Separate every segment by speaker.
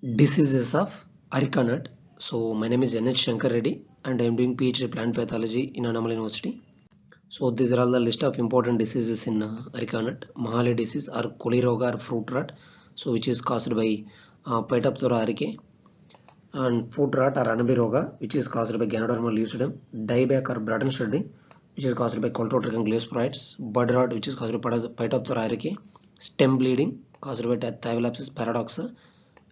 Speaker 1: Diseases of arecanut. So my name is NH Shankar Reddy and I am doing PhD plant pathology in Annamalai University. So these are all the list of important diseases in arecanut. Mahali disease or coliroga or fruit rot, so which is caused by Phytophthora arecae, and foot rot or anabiroga, which is caused by Ganoderma lucidum. Dieback or blood and shedding, which is caused by Coltotrichum gliosporites. Bud rot, which is caused by Phytophthora arecae. Stem bleeding caused by Thiolepsis paradoxa.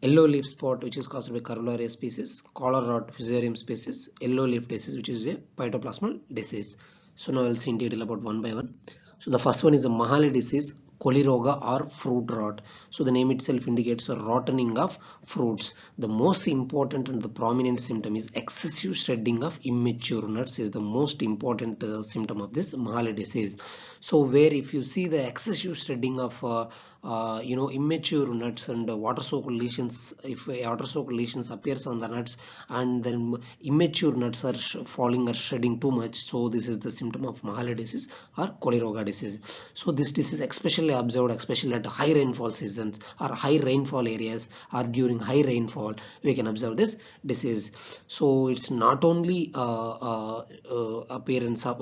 Speaker 1: Yellow leaf spot, which is caused by Carularia species. Collar rot fusarium species. Yellow leaf disease, which is a phytoplasmal disease. So now I'll see in detail about one by one. So the first one is the Mahali disease, coliroga or fruit rot. So the name itself indicates a rottening of fruits. The most important and the prominent symptom is excessive shedding of immature nuts is the most important symptom of this Mahali disease. So where if you see the excessive shedding of immature nuts and water soaked lesions, if water soaked lesions appears on the nuts and then immature nuts are falling or shedding too much, so this is the symptom of Mahali disease or coliroga disease. So this disease especially observed especially at high rainfall seasons or high rainfall areas or during high rainfall we can observe this disease. So it's not only appearance of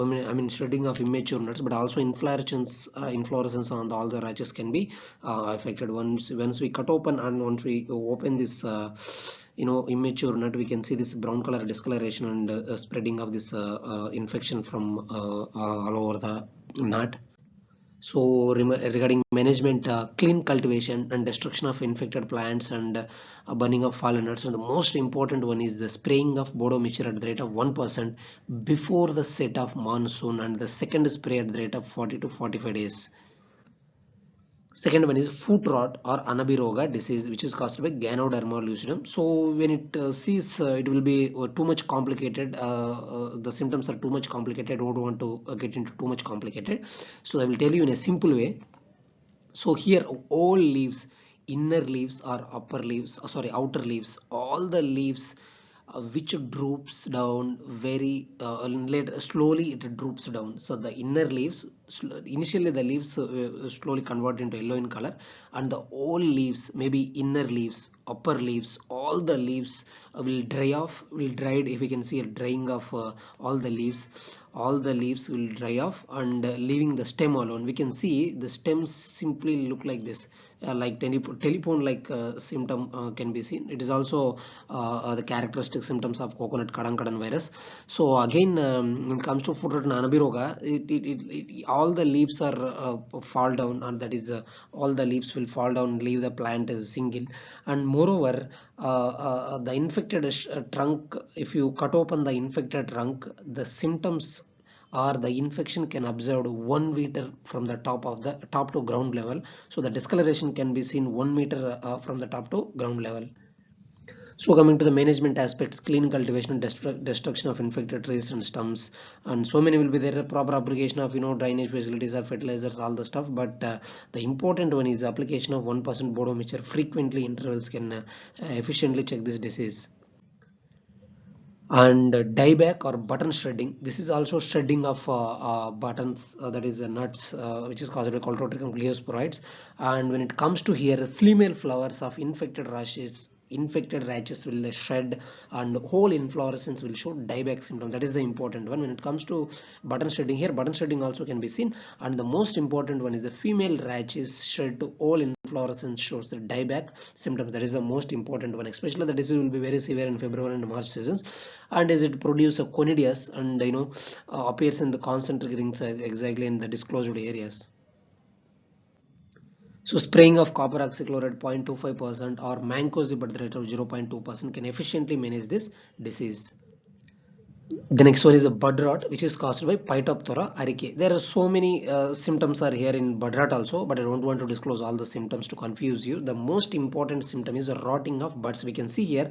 Speaker 1: shedding of immature nuts, but also inflorescence on all the rachis can be affected. Once we cut open and once we open this immature nut, we can see this brown color discoloration and spreading of this infection from all over the nut. So regarding management, clean cultivation and destruction of infected plants and burning of fallen nuts, and the most important one is the spraying of bodo mixture at the rate of 1% before the set of monsoon, and the second spray at the rate of 40 to 45 days. Second one is foot rot or anabiroga disease, which is caused by Ganoderma lucidum. So when it sees, it will be too much complicated. The symptoms are too much complicated. I don't want to get into too much complicated. So I will tell you in a simple way. So here all leaves, inner leaves or upper leaves, outer leaves, all the leaves which droops down very slowly, it droops down. So the inner leaves, initially the leaves slowly convert into yellow in color, and the all leaves, maybe inner leaves, upper leaves, all the leaves will dry off, will dried. If we can see a drying of all the leaves will dry off, and leaving the stem alone. We can see the stems simply look like this, like telephone like symptom can be seen. It is also the characteristic symptoms of coconut kadankadan virus. So again, when it comes to foot rot and anabiroga, all the leaves are fall down, and that is all the leaves will fall down and leave the plant as single. And moreover, the infected trunk, if you cut open the infected trunk, the symptoms or the infection can observed 1 meter from the top to ground level. So the discoloration can be seen 1 meter from the top to ground level. So coming to the management aspects, clean cultivation and destruction of infected trees and stumps, and so many will be there. Proper application of drainage facilities or fertilizers, all the stuff. But the important one is application of 1% bodo mixture. Frequently intervals can efficiently check this disease. And dieback or button shedding, this is also shedding of buttons, that is nuts, which is caused by Coltotrichum gliosporites. And when it comes to here, female flowers of infected ratches will shed, and whole inflorescence will show dieback symptom. That is the important one. When it comes to button shedding, here button shedding also can be seen, and the most important one is the female ratches shed to all inflorescence shows the dieback symptoms. That is the most important one. Especially the disease will be very severe in February and March seasons, and as it produces a conidius and appears in the concentric rings exactly in the disclosed areas. So spraying of copper oxychloride 0.25% or mancozeb at the rate of 0.2% can efficiently manage this disease. The next one is a bud rot, which is caused by Phytophthora arecae. There are so many symptoms are here in bud rot also, but I don't want to disclose all the symptoms to confuse you. The most important symptom is a rotting of buds. We can see here,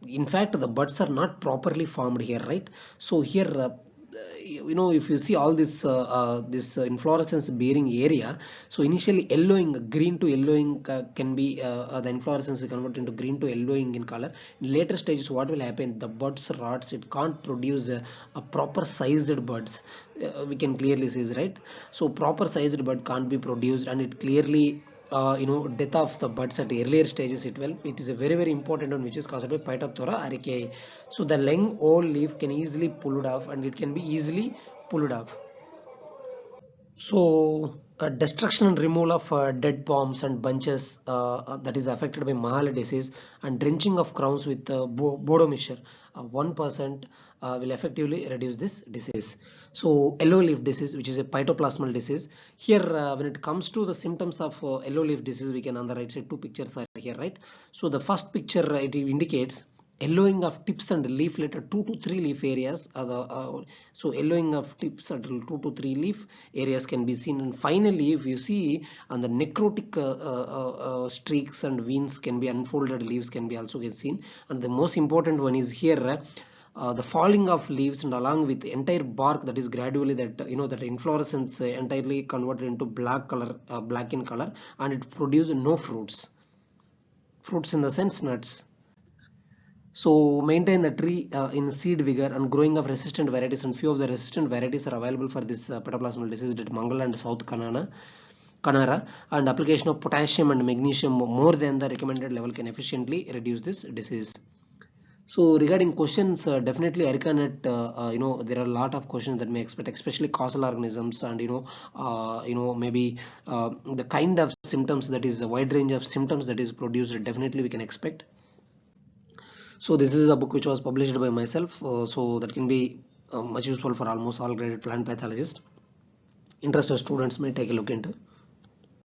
Speaker 1: in fact, the buds are not properly formed here, right? So here, if you see all this inflorescence bearing area, so initially yellowing, green to yellowing can be the inflorescence is converted into green to yellowing in color. In later stages, what will happen? The buds rots, it can't produce a proper sized buds. We can clearly see, right? So proper sized bud can't be produced, and it clearly death of the buds at earlier stages itself. It is a very important one which is caused by Phytophthora arecae. So the young old leaf can easily pull it off, and it can be easily pulled off. So destruction and removal of dead palms and bunches that is affected by Mahali disease, and drenching of crowns with bodo mixture 1% will effectively reduce this disease. So yellow leaf disease, which is a phytoplasmal disease. Here when it comes to the symptoms of yellow leaf disease, we can on the right side two pictures are here, right? So the first picture it indicates yellowing of tips and leaflet at 2 to 3 leaf areas. So yellowing of tips at 2 to 3 leaf areas can be seen, and finally if you see on the necrotic streaks and veins can be unfolded, leaves can be also get seen. And the most important one is here the falling of leaves, and along with the entire bark that is gradually that that inflorescence entirely converted into black color, black in color, and it produces no fruits in the sense nuts. So maintain the tree in seed vigor and growing of resistant varieties, and few of the resistant varieties are available for this petaplasmal disease, that Mangal and South Kanara, and application of potassium and magnesium more than the recommended level can efficiently reduce this disease. So regarding questions, definitely arecanut, there are a lot of questions that may expect, especially causal organisms, and maybe the kind of symptoms, that is a wide range of symptoms that is produced, definitely we can expect. So this is a book which was published by myself, so that can be much useful for almost all graded plant pathologists. Interested students may take a look into.